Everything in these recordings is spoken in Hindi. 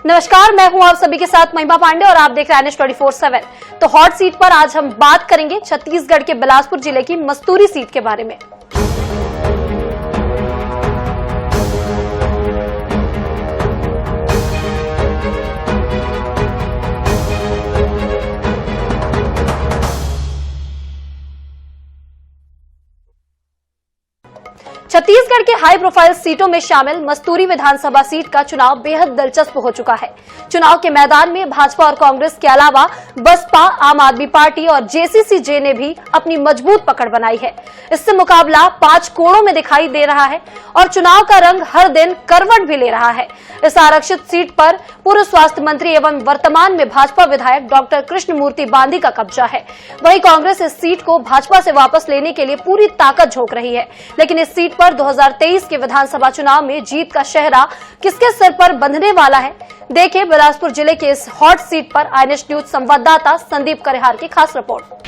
नमस्कार, मैं हूं आप सभी के साथ महिमा पांडे और आप देख रहे हैं NH24/7। तो हॉट सीट पर आज हम बात करेंगे छत्तीसगढ़ के बिलासपुर जिले की मस्तूरी सीट के बारे में। छत्तीसगढ़ के हाई प्रोफाइल सीटों में शामिल मस्तूरी विधानसभा सीट का चुनाव बेहद दिलचस्प हो चुका है। चुनाव के मैदान में भाजपा और कांग्रेस के अलावा बसपा, आम आदमी पार्टी और JCCJ ने भी अपनी मजबूत पकड़ बनाई है। इससे मुकाबला 5 कोणों में दिखाई दे रहा है और चुनाव का रंग हर दिन करवट भी ले रहा है। इस आरक्षित सीट पर पूर्व स्वास्थ्य मंत्री एवं वर्तमान में भाजपा विधायक डॉक्टर कृष्णमूर्ति बांधी का कब्जा है। वहीं कांग्रेस इस सीट को भाजपा से वापस लेने के लिए पूरी ताकत झोंक रही है। लेकिन इस सीट पर 2023 के विधानसभा चुनाव में जीत का सेहरा किसके सिर पर बंधने वाला है? देखिए बिलासपुर जिले के इस हॉट सीट पर INH न्यूज संवाददाता संदीप करेहार की खास रिपोर्ट।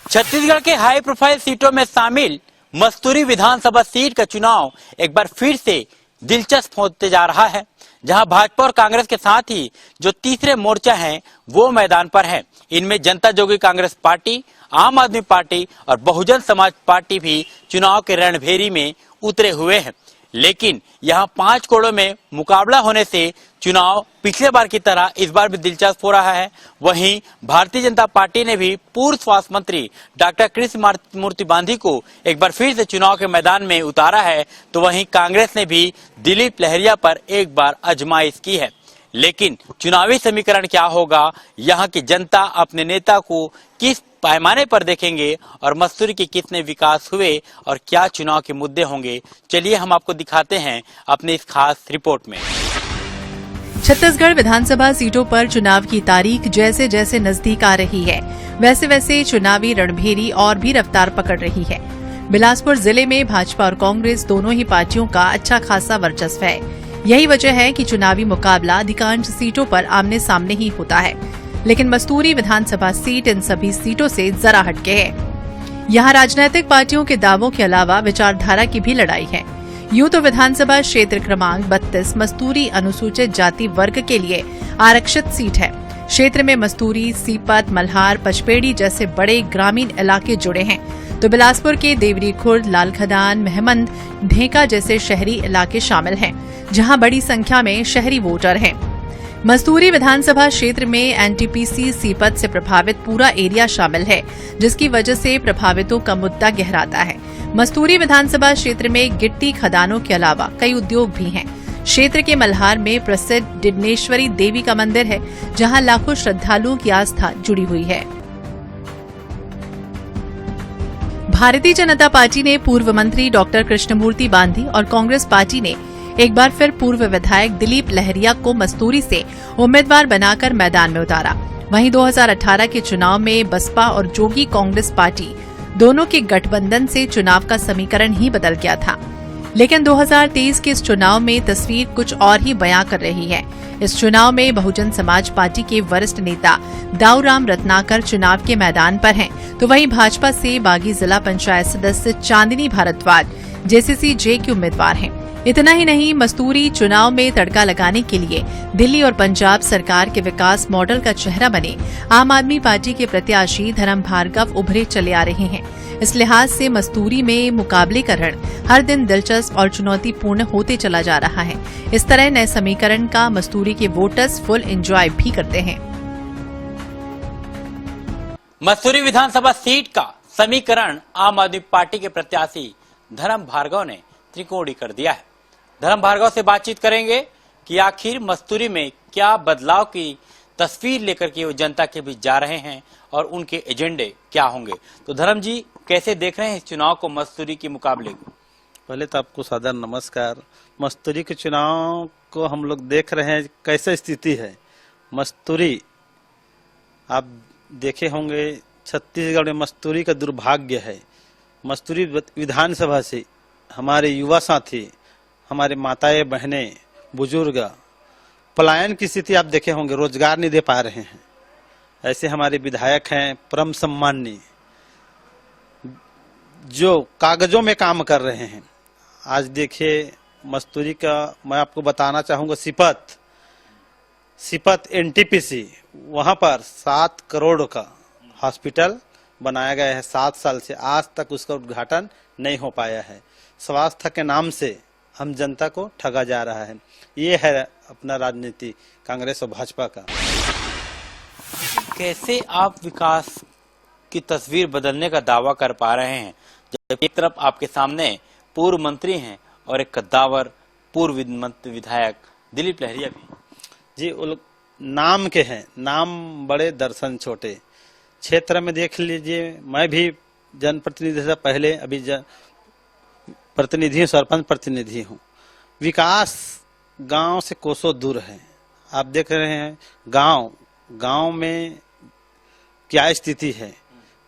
छत्तीसगढ़ के हाई प्रोफाइल सीटों में शामिल मस्तूरी विधानसभा सीट का चुनाव एक बार फिर से दिलचस्प होते जा रहा है, जहां भाजपा और कांग्रेस के साथ ही जो तीसरे मोर्चा हैं वो मैदान पर हैं। इनमें जनता जोगी कांग्रेस पार्टी, आम आदमी पार्टी और बहुजन समाज पार्टी भी चुनाव के रणभेरी में उतरे हुए हैं। लेकिन यहां 5 कोणों में मुकाबला होने से चुनाव पिछले बार की तरह इस बार भी दिलचस्प हो रहा है। वहीं भारतीय जनता पार्टी ने भी पूर्व स्वास्थ्य मंत्री डॉक्टर कृष्णमूर्ति बांधी को एक बार फिर से चुनाव के मैदान में उतारा है, तो वहीं कांग्रेस ने भी दिलीप लहरिया पर एक बार आजमाइश की है। लेकिन चुनावी समीकरण क्या होगा, यहाँ की जनता अपने नेता को किस पैमाने पर देखेंगे और मस्तूरी के कितने विकास हुए और क्या चुनाव के मुद्दे होंगे, चलिए हम आपको दिखाते हैं अपनी इस खास रिपोर्ट में। छत्तीसगढ़ विधानसभा सीटों पर चुनाव की तारीख जैसे जैसे नजदीक आ रही है, वैसे वैसे चुनावी रणभेरी और भी रफ्तार पकड़ रही है। बिलासपुर जिले में भाजपा और कांग्रेस दोनों ही पार्टियों का अच्छा खासा वर्चस्व है। यही वजह है कि चुनावी मुकाबला अधिकांश सीटों पर आमने सामने ही होता है। लेकिन मस्तूरी विधानसभा सीट इन सभी सीटों से जरा हटके है। यहाँ राजनीतिक पार्टियों के दावों के अलावा विचारधारा की भी लड़ाई है। यूं तो विधानसभा क्षेत्र क्रमांक 32 मस्तूरी अनुसूचित जाति वर्ग के लिए आरक्षित सीट है। क्षेत्र में मस्तूरी, सीपत, मल्हार, पचपेड़ी जैसे बड़े ग्रामीण इलाके जुड़े हैं, तो बिलासपुर के देवरी खुर्द, लालखदान, मेहमंद, ढेका जैसे शहरी इलाके शामिल हैं, जहां बड़ी संख्या में शहरी वोटर हैं। मस्तूरी विधानसभा क्षेत्र में NTPC सीपत से प्रभावित पूरा एरिया शामिल है, जिसकी वजह से प्रभावितों का मुद्दा गहराता है। मस्तूरी विधानसभा क्षेत्र में गिट्टी खदानों के अलावा कई उद्योग भी हैं। क्षेत्र के मल्हार में प्रसिद्ध डिडनेश्वरी देवी का मंदिर है, जहां लाखों श्रद्धालुओं की आस्था जुड़ी हुई है। भारतीय जनता पार्टी ने पूर्व मंत्री डॉक्टर कृष्णमूर्ति बांधी और कांग्रेस पार्टी ने एक बार फिर पूर्व विधायक दिलीप लहरिया को मस्तूरी से उम्मीदवार बनाकर मैदान में उतारा। वहीं 2018 के चुनाव में बसपा और जोगी कांग्रेस पार्टी दोनों के गठबंधन से चुनाव का समीकरण ही बदल गया था। लेकिन 2023 के इस चुनाव में तस्वीर कुछ और ही बयां कर रही है। इस चुनाव में बहुजन समाज पार्टी के वरिष्ठ नेता दाऊराम रत्नाकर चुनाव के मैदान पर हैं, तो वहीं भाजपा से बागी जिला पंचायत सदस्य चांदनी भारद्वाज JCCJ की उम्मीदवार हैं। इतना ही नहीं, मस्तूरी चुनाव में तड़का लगाने के लिए दिल्ली और पंजाब सरकार के विकास मॉडल का चेहरा बने आम आदमी पार्टी के प्रत्याशी धर्म भार्गव उभरे चले आ रहे हैं। इस लिहाज से मस्तूरी में मुकाबले का रण हर दिन दिलचस्प और चुनौतीपूर्ण होते चला जा रहा है। इस तरह नए समीकरण का मस्तूरी के वोटर्स फुल एंजॉय भी करते हैं। मस्तूरी विधानसभा सीट का समीकरण आम आदमी पार्टी के प्रत्याशी धर्म भार्गव ने त्रिकोणी कर दिया है। धर्म भार्गव से बातचीत करेंगे कि आखिर मस्तूरी में क्या बदलाव की तस्वीर लेकर के वो जनता के बीच जा रहे हैं और उनके एजेंडे क्या होंगे। तो धर्म जी, कैसे देख रहे हैं इस चुनाव को, मस्तूरी के मुकाबले को? पहले तो आपको सादर नमस्कार। मस्तूरी के चुनाव को हम लोग देख रहे हैं कैसे स्थिति है। मस्तूरी आप देखे होंगे, छत्तीसगढ़ में मस्तूरी का दुर्भाग्य है। मस्तूरी विधानसभा से हमारे युवा साथी, हमारे माताएं बहनें, बुजुर्ग पलायन की स्थिति आप देखे होंगे, रोजगार नहीं दे पा रहे हैं। ऐसे हमारे विधायक हैं परम सम्माननीय, जो कागजों में काम कर रहे हैं। आज देखिए मस्तूरी का मैं आपको बताना चाहूंगा, सिपत सिपत एनटीपीसी, वहां पर 7 करोड़ का हॉस्पिटल बनाया गया है। 7 साल से आज तक उसका उद्घाटन नहीं हो पाया है। स्वास्थ्य के नाम से हम जनता को ठगा जा रहा है। ये है अपना राजनीति कांग्रेस और भाजपा का। कैसे आप विकास की तस्वीर बदलने का दावा कर पा रहे हैं जब एक तरफ आपके सामने पूर्व मंत्री हैं और एक कद्दावर पूर्व विधायक दिलीप लहरिया भी? जी, वो लोग नाम के हैं, नाम बड़े दर्शन छोटे। क्षेत्र में देख लीजिए, मैं भी जनप्रतिनिधि से पहले अभी प्रतिनिधि हूँ, सरपंच प्रतिनिधि हूँ। विकास गांव से कोसों दूर है। आप देख रहे हैं गांव में क्या स्थिति है।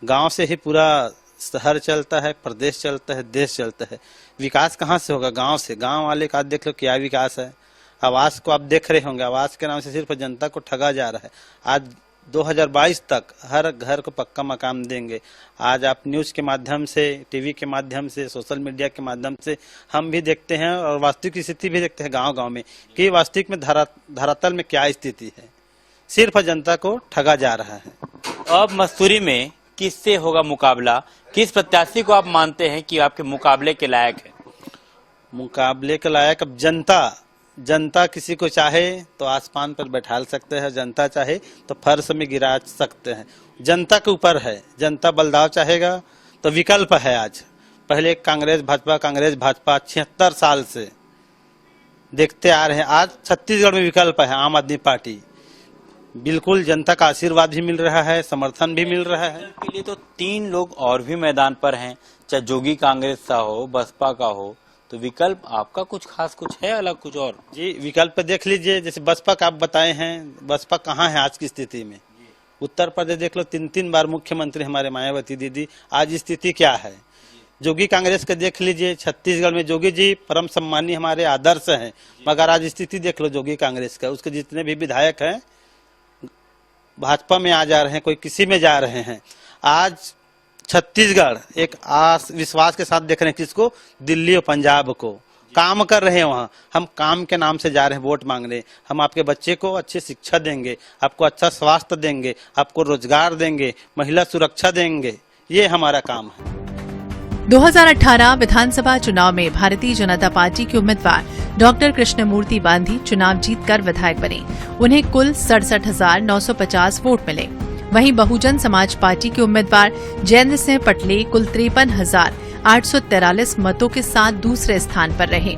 गांव से ही पूरा शहर चलता है, प्रदेश चलता है, देश चलता है। विकास कहाँ से होगा? गांव से। गांव वाले का देख लो क्या विकास है। आवास को आप देख रहे होंगे, आवास के नाम से सिर्फ जनता को ठगा जा रहा है। आज 2022 तक हर घर को पक्का मकान देंगे। आज आप न्यूज के माध्यम से, टीवी के माध्यम से, सोशल मीडिया के माध्यम से हम भी देखते हैं और वास्तविक स्थिति भी देखते हैं गांव-गांव में कि वास्तविक में धरातल में क्या स्थिति है। सिर्फ जनता को ठगा जा रहा है। अब मस्तूरी में किससे होगा मुकाबला? किस प्रत्याशी को आप मानते हैं कि आपके मुकाबले के लायक है? मुकाबले के लायक अब जनता किसी को चाहे तो आसमान पर बैठा सकते हैं, जनता चाहे तो फर्श में गिरा सकते हैं। जनता के ऊपर है। जनता बदलाव चाहेगा तो विकल्प है। आज पहले कांग्रेस भाजपा 76 साल से देखते आ रहे हैं। आज छत्तीसगढ़ में विकल्प है आम आदमी पार्टी। बिल्कुल जनता का आशीर्वाद भी मिल रहा है, समर्थन भी मिल रहा है। के लिए तो 3 लोग और भी मैदान पर हैं, चाहे जोगी कांग्रेस का हो, बसपा का हो, तो विकल्प आपका कुछ खास कुछ है, अलग कुछ और? जी, विकल्प देख लीजिए। जैसे बसपा का आप बताए हैं, बसपा कहाँ है आज की स्थिति में? उत्तर प्रदेश देख लो, 3 बार मुख्यमंत्री हमारे मायावती दीदी। आज स्थिति क्या है? जोगी कांग्रेस का देख लीजिए। छत्तीसगढ़ में जोगी जी परम सम्मानी हमारे आदर्श हैं, मगर आज स्थिति देख लो जोगी कांग्रेस का। उसके जितने भी विधायक हैं भाजपा में आ जा रहे हैं, कोई किसी में जा रहे हैं। आज छत्तीसगढ़ एक विश्वास के साथ देख रहे हैं किसको? दिल्ली और पंजाब को। काम कर रहे हैं वहाँ। हम काम के नाम से जा रहे हैं वोट मांगने। हम आपके बच्चे को अच्छी शिक्षा देंगे, आपको अच्छा स्वास्थ्य देंगे, आपको रोजगार देंगे, महिला सुरक्षा देंगे। ये हमारा काम है। 2018 विधानसभा चुनाव में भारतीय जनता पार्टी के उम्मीदवार डॉक्टर कृष्णमूर्ति बांधी चुनाव जीतकर विधायक बने। उन्हें कुल 67,950 वोट मिले। वहीं बहुजन समाज पार्टी के उम्मीदवार जयेंद्र सिंह पटले कुल 53,843 मतों के साथ दूसरे स्थान पर रहे।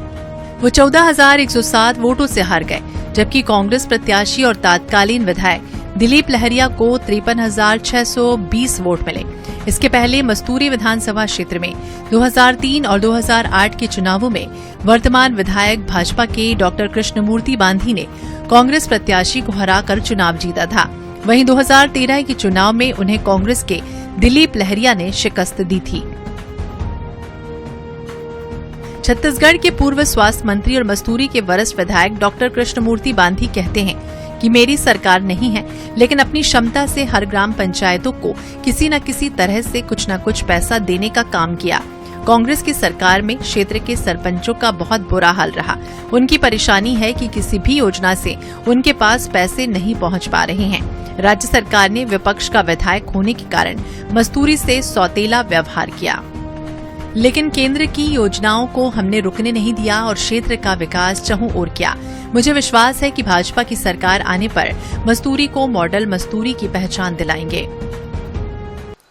वो 14,107 वोटों से हार गए, जबकि कांग्रेस प्रत्याशी और तत्कालीन विधायक दिलीप लहरिया को 53,620 वोट मिले। इसके पहले मस्तूरी विधानसभा क्षेत्र में 2003 और 2008 के चुनावों में वर्तमान विधायक भाजपा के डॉक्टर कृष्णमूर्ति बांधी ने कांग्रेस प्रत्याशी को हराकर चुनाव जीता था। वहीं 2013 के चुनाव में उन्हें कांग्रेस के दिलीप लहरिया ने शिकस्त दी थी। छत्तीसगढ़ के पूर्व स्वास्थ्य मंत्री और मस्तूरी के वरिष्ठ विधायक डॉक्टर कृष्णमूर्ति बांधी कहते हैं कि मेरी सरकार नहीं है, लेकिन अपनी क्षमता से हर ग्राम पंचायतों को किसी न किसी तरह से कुछ न कुछ पैसा देने का काम किया। कांग्रेस की सरकार में क्षेत्र के सरपंचों का बहुत बुरा हाल रहा। उनकी परेशानी है कि किसी भी योजना से उनके पास पैसे नहीं पहुंच पा रहे हैं। राज्य सरकार ने विपक्ष का विधायक होने के कारण मस्तूरी से सौतेला व्यवहार किया, लेकिन केंद्र की योजनाओं को हमने रुकने नहीं दिया और क्षेत्र का विकास चहुं ओर किया। मुझे विश्वास है कि भाजपा की सरकार आने पर मस्तूरी को मॉडल मस्तूरी की पहचान दिलाएंगे।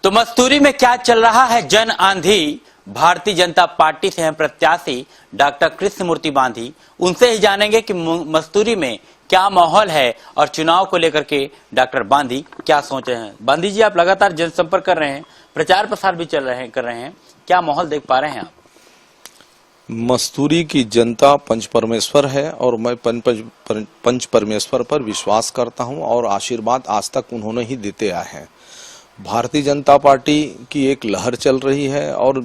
तो मस्तूरी में क्या चल रहा है जन आंधी? भारतीय जनता पार्टी से हैं प्रत्याशी डॉक्टर कृष्णमूर्ति बांधी। उनसे ही जानेंगे कि मस्तूरी में क्या माहौल है और चुनाव को लेकर के डॉक्टर बांधी क्या सोच रहे हैं। बांधी जी, आप लगातार जनसंपर्क कर रहे हैं, प्रचार प्रसार भी कर रहे हैं, क्या माहौल देख पा रहे हैं आप? मस्तूरी की जनता पंच परमेश्वर है और मैं पंच परमेश्वर पर विश्वास करता हूं और आशीर्वाद आज तक उन्होंने ही देते आए हैं। भारतीय जनता पार्टी की एक लहर चल रही है और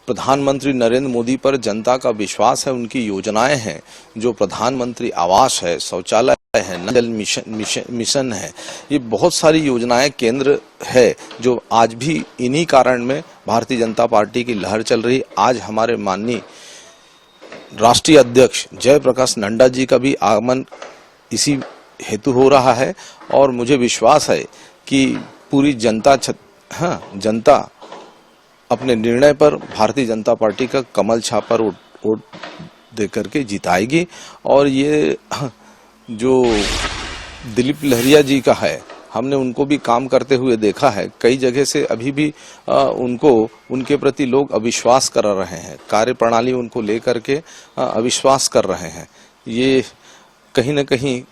प्रधानमंत्री नरेंद्र मोदी पर जनता का विश्वास है। उनकी योजनाएं हैं, जो प्रधानमंत्री आवास है, शौचालय है, जल मिशन है, ये बहुत सारी योजनाएं केंद्र है जो आज भी इन्हीं कारण में भारतीय जनता पार्टी की लहर चल रही। आज हमारे माननीय राष्ट्रीय अध्यक्ष जयप्रकाश नड्डा जी का भी आगमन इसी हेतु हो रहा है और मुझे विश्वास है कि पूरी जनता अपने निर्णय पर भारतीय जनता पार्टी का कमल छाप पर वोट देकर के जिताएगी। और ये जो दिलीप लहरिया जी का है, हमने उनको भी काम करते हुए देखा है। कई जगह से अभी भी उनके प्रति लोग अविश्वास कर रहे हैं, कार्य प्रणाली उनको लेकर के अविश्वास कर रहे हैं। ये कहीं न कहीं,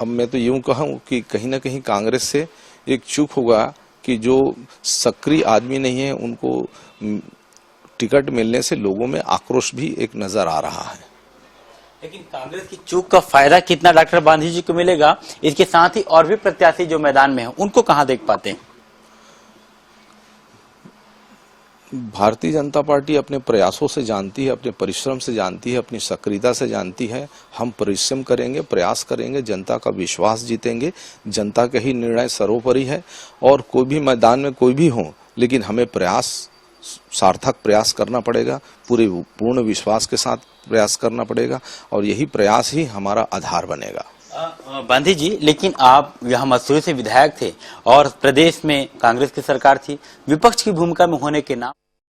अब मैं तो यूं कहूं कि कहीं न कहीं कांग्रेस से एक चूक होगा कि जो सक्रिय आदमी नहीं है उनको टिकट मिलने से लोगों में आक्रोश भी एक नजर आ रहा है। लेकिन कांग्रेस की चूक का फायदा कितना डॉक्टर गांधी जी को मिलेगा, इसके साथ ही और भी प्रत्याशी जो मैदान में हैं उनको कहां देख पाते हैं? भारतीय जनता पार्टी अपने प्रयासों से जानती है, अपने परिश्रम से जानती है, अपनी सक्रियता से जानती है। हम परिश्रम करेंगे, प्रयास करेंगे, जनता का विश्वास जीतेंगे। जनता का ही निर्णय सर्वोपरि है और कोई भी मैदान में कोई भी हो, लेकिन हमें सार्थक प्रयास करना पड़ेगा, पूरे पूर्ण विश्वास के साथ प्रयास करना पड़ेगा और यही प्रयास ही हमारा आधार बनेगा। गांधी जी, लेकिन आप यहाँ मसूरी से विधायक थे और प्रदेश में कांग्रेस की सरकार थी, विपक्ष की भूमिका में होने के नाम